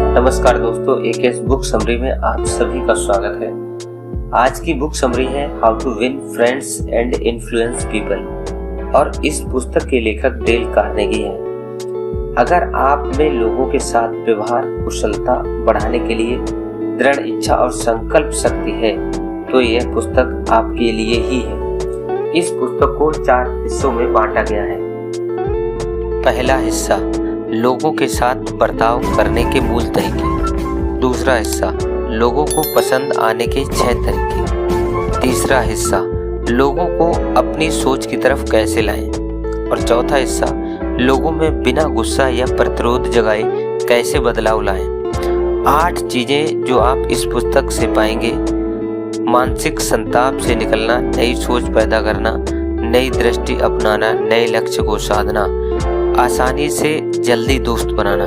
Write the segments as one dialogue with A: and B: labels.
A: नमस्कार दोस्तों, AKS book summary में आप सभी का स्वागत है। आज की बुक समरी है how to win friends and influence people और इस पुस्तक के लेखक डेल कार्नेगी हैं। अगर आप में लोगों के साथ व्यवहार कुशलता बढ़ाने के लिए दृढ़ इच्छा और संकल्प शक्ति है तो यह पुस्तक आपके लिए ही है। इस पुस्तक को 4 हिस्सों में बांटा गया है। पहला हिस्सा लोगों के साथ बर्ताव करने के मूल तरीके। दूसरा हिस्सा लोगों को पसंद आने के 6 तरीके। तीसरा हिस्सा लोगों को अपनी सोच की तरफ कैसे लाएं। और चौथा हिस्सा लोगों में बिना गुस्सा या प्रतिरोध जगाए कैसे बदलाव लाएं। 8 चीजें जो आप इस पुस्तक से पाएंगे: मानसिक संताप से निकलना, नई सोच पैदा करना, नई दृष्टि अपनाना, नए लक्ष्य को साधना, आसानी से जल्दी दोस्त बनाना,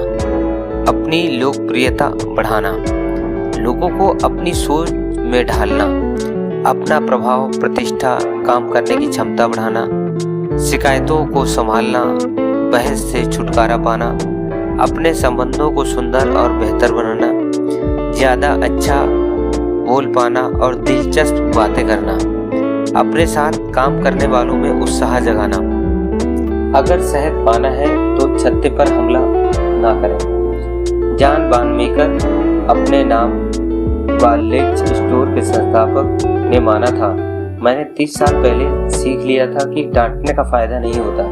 A: अपनी लोकप्रियता बढ़ाना, लोगों को अपनी सोच में ढालना, अपना प्रभाव प्रतिष्ठा काम करने की क्षमता बढ़ाना, शिकायतों को संभालना, बहस से छुटकारा पाना, अपने संबंधों को सुंदर और बेहतर बनाना, ज़्यादा अच्छा बोल पाना और दिलचस्प बातें करना, अपने साथ काम करने वालों में उत्साह जगाना। अगर शहद पाना है तो छत्ते पर हमला ना करें। जॉन वानमेकर अपने नाम कॉलेज स्टोर के संस्थापक ने माना था, मैंने 30 साल पहले सीख लिया था कि डांटने का फायदा नहीं होता।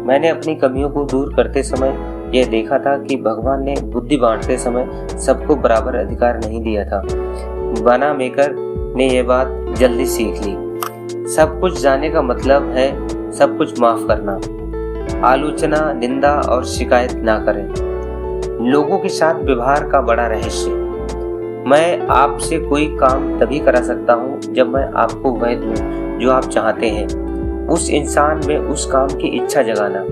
A: मैंने अपनी कमियों को दूर करते समय यह देखा था कि भगवान ने बुद्धि बांटते समय सबको बराबर अधिकार नहीं दिया था। वानमेकर ने यह बात जल्दी सीख ली। सब कुछ जाने का मतलब है सब कुछ माफ करना। आलोचना, निंदा और शिकायत ना करें। लोगों के साथ व्यवहार का बड़ा रहस्य। मैं आपसे कोई काम तभी करा सकता हूँ जब मैं आपको वह दूँ जो आप चाहते हैं। उस इंसान में उस काम की इच्छा जगाना।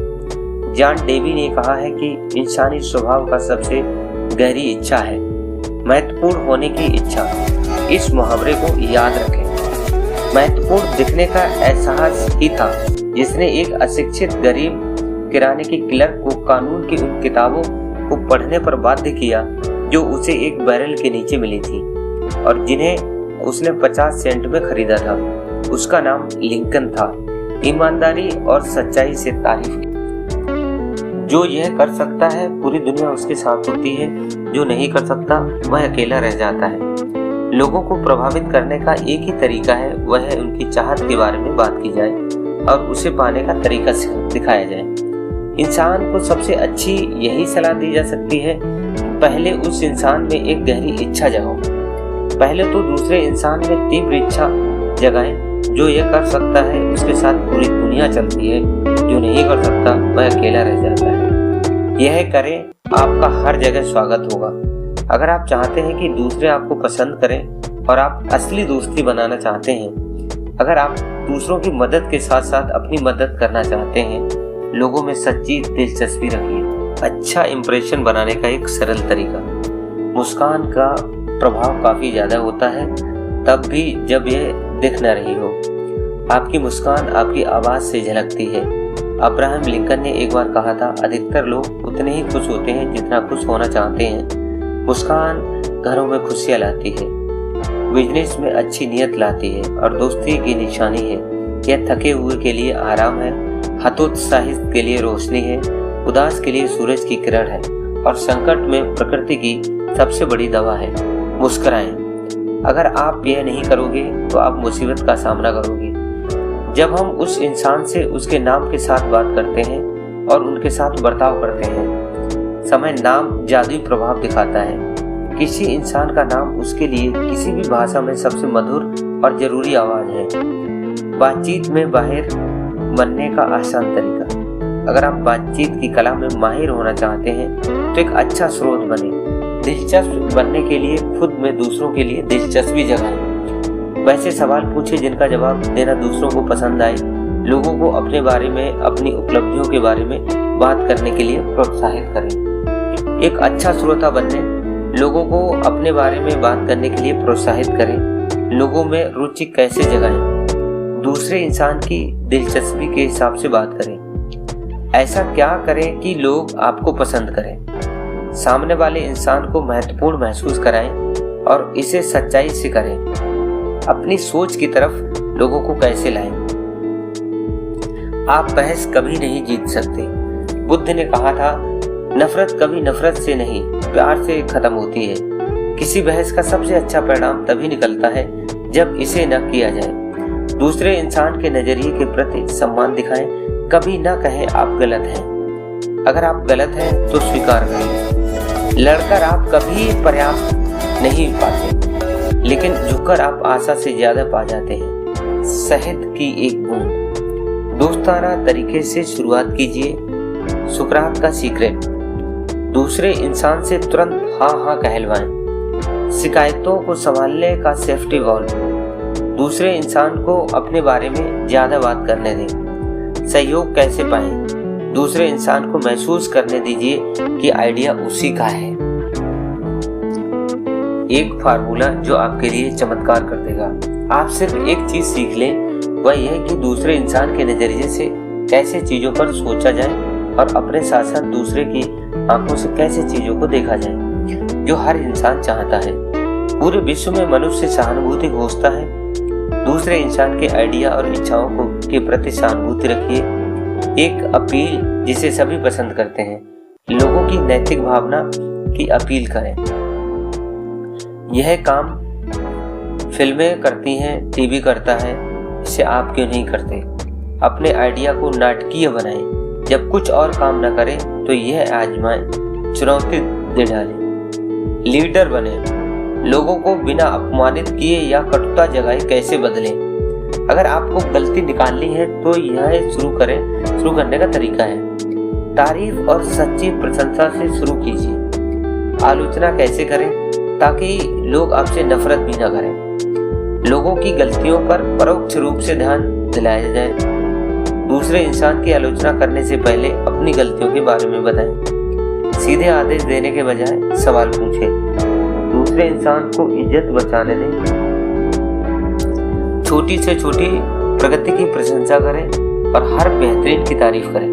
A: जॉन डेवी ने कहा है कि इंसानी स्वभाव का सबसे गहरी इच्छा है महत्वपूर्ण होने की इच्छा। इस मुहावरे को याद रखें। महत्वपूर्ण दिखने का एहसास ही था जिसने एक अशिक्षित गरीब किराने के क्लर्क को कानून की उन किताबों को पढ़ने पर बाध्य किया जो उसे एक बैरल के नीचे मिली थी और जिन्हें उसने 50 सेंट में खरीदा था। उसका नाम लिंकन था। ईमानदारी और सच्चाई से तारीफ की। जो यह कर सकता है पूरी दुनिया उसके साथ होती है, जो नहीं कर सकता वह अकेला रह जाता है। लोगों को प्रभावित करने का एक ही तरीका है, वह है उनकी चाहत के बारे में बात की जाए और उसे पाने का तरीका दिखाया जाए। इंसान को सबसे अच्छी यही सलाह दी जा सकती है, पहले उस इंसान में एक गहरी इच्छा जगाओ। पहले तो दूसरे इंसान में तीव्र इच्छा जगाएं। जो यह कर सकता है उसके साथ पूरी दुनिया चलती है, जो नहीं कर सकता वह अकेला रह जाता है। यह करें, आपका हर जगह स्वागत होगा। अगर आप चाहते हैं कि दूसरे आपको पसंद करें और आप असली दोस्ती बनाना चाहते हैं, अगर आप दूसरों की मदद के साथ साथ अपनी मदद करना चाहते हैं, लोगों में सच्ची दिलचस्पी रखिए। अच्छा इंप्रेशन बनाने का एक सरल तरीका। मुस्कान का प्रभाव काफी ज्यादा होता है, तब भी जब यह दिख न रही हो। आपकी मुस्कान आपकी आवाज से झलकती है। अब्राहम लिंकन ने एक बार कहा था, अधिकतर लोग उतने ही खुश होते हैं जितना खुश होना चाहते हैं। मुस्कान घरों में खुशियां लाती है, बिजनेस में अच्छी नियत लाती है और दोस्ती की निशानी है। यह थके हुए के लिए आराम है, हतोत्साहित के लिए रोशनी है, उदास के लिए सूरज की किरण है और संकट में प्रकृति की सबसे बड़ी दवा है। मुस्कुराएं। अगर आप यह नहीं करोगे तो आप मुसीबत का सामना करोगे। जब हम उस इंसान से उसके नाम के साथ बात करते हैं और उनके साथ बर्ताव करते हैं, समय नाम जादुई प्रभाव दिखाता है। किसी इंसान का नाम उसके लिए किसी भी भाषा में सबसे मधुर और जरूरी आवाज है। बातचीत में माहिर बनने का आसान तरीका। अगर आप बातचीत की कला में माहिर होना चाहते हैं तो एक अच्छा स्रोत बने। दिलचस्प बनने के लिए खुद में दूसरों के लिए दिलचस्पी जगाएं। वैसे सवाल पूछे जिनका जवाब देना दूसरों को पसंद आए। लोगों को अपने बारे में, अपनी उपलब्धियों के बारे में बात करने के लिए प्रोत्साहित करें। एक अच्छा श्रोता बनने, लोगों को अपने बारे में बात करने के लिए प्रोत्साहित करें। लोगों में रुचि कैसे जगाएं? दूसरे इंसान की दिलचस्पी के हिसाब से बात करें। ऐसा क्या करें कि लोग आपको पसंद करें? सामने वाले इंसान को महत्वपूर्ण महसूस कराएं और इसे सच्चाई से करें। अपनी सोच की तरफ लोगों को कैसे लाएं? आप बहस कभी नहीं जीत सकते। बुद्ध ने कहा था, नफरत कभी नफरत से नहीं, प्यार से खत्म होती है। किसी बहस का सबसे अच्छा परिणाम तभी निकलता है जब इसे न किया जाए। दूसरे इंसान के नजरिए के प्रति सम्मान दिखाएं। कभी न कहें आप गलत हैं। अगर आप गलत हैं तो स्वीकार करें। लड़कर आप कभी पर्याप्त नहीं पाते, लेकिन झुककर आप आशा से ज्यादा पा जाते हैं। शहद की एक बूंद। दोस्ताना तरीके से शुरुआत कीजिए। सुकरात का सीक्रेट। दूसरे इंसान से तुरंत हाँ हाँ कहलवाएं। शिकायतों को संभालने का सेफ्टी वॉल्व। दूसरे इंसान को अपने बारे में ज्यादा बात करने दें। सहयोग कैसे पाएं? दूसरे इंसान को महसूस करने दीजिए कि आइडिया उसी का है। एक फार्मूला जो आपके लिए चमत्कार कर देगा। आप सिर्फ एक चीज सीख लें, वह यह कि दूसरे इंसान के नजरिए से कैसे चीजों पर सोचा जाए और अपने साथ साथ दूसरे की आंखों से कैसे चीजों को देखा जाए, जो हर इंसान चाहता है। पूरे विश्व में मनुष्य सहानुभूति खोजता है। दूसरे इंसान के आइडिया और इच्छाओं को के प्रति सहानुभूति रखिए। एक अपील जिसे सभी पसंद करते हैं। लोगों की नैतिक भावना की अपील करें। यह काम फिल्में करती हैं, टीवी करता है, इसे आप क्यों नहीं करते? अपने आइडिया को नाटकीय बनाएं। जब कुछ और काम न करे तो यह आजमाएं, चुनौती दे डालें। लीडर बने। लोगों को बिना अपमानित किए या कटुता जगाए कैसे बदलें? अगर आपको गलती निकालनी है तो यह शुरू करने का तरीका है। तारीफ और सच्ची प्रशंसा से शुरू कीजिए। आलोचना कैसे करें ताकि लोग आपसे नफरत भी न करें? लोगों की गलतियों पर परोक्ष रूप से ध्यान दिलाया जाए। दूसरे इंसान की आलोचना करने से पहले अपनी गलतियों के बारे में बताएं। सीधे आदेश देने के बजाय सवाल पूछें। दूसरे इंसान को इज्जत बचाने दें। छोटी से छोटी प्रगति की प्रशंसा करें और हर बेहतरीन की तारीफ करें।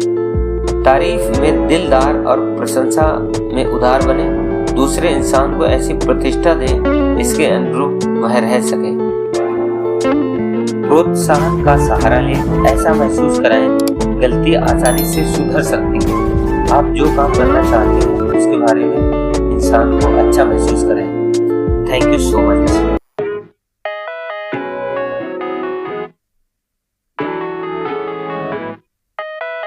A: तारीफ में दिलदार और प्रशंसा में उदार बने। दूसरे इंसान को ऐसी प्रतिष्ठा दें जिसके अनुरूप वह रह सके। प्रोत्साहन का सहारा लें। ऐसा महसूस कराएं गलती आसानी से सुधर सकती है। आप जो काम करना चाहते हैं उसके बारे में इंसान को अच्छा महसूस कराएं। Thank you so much.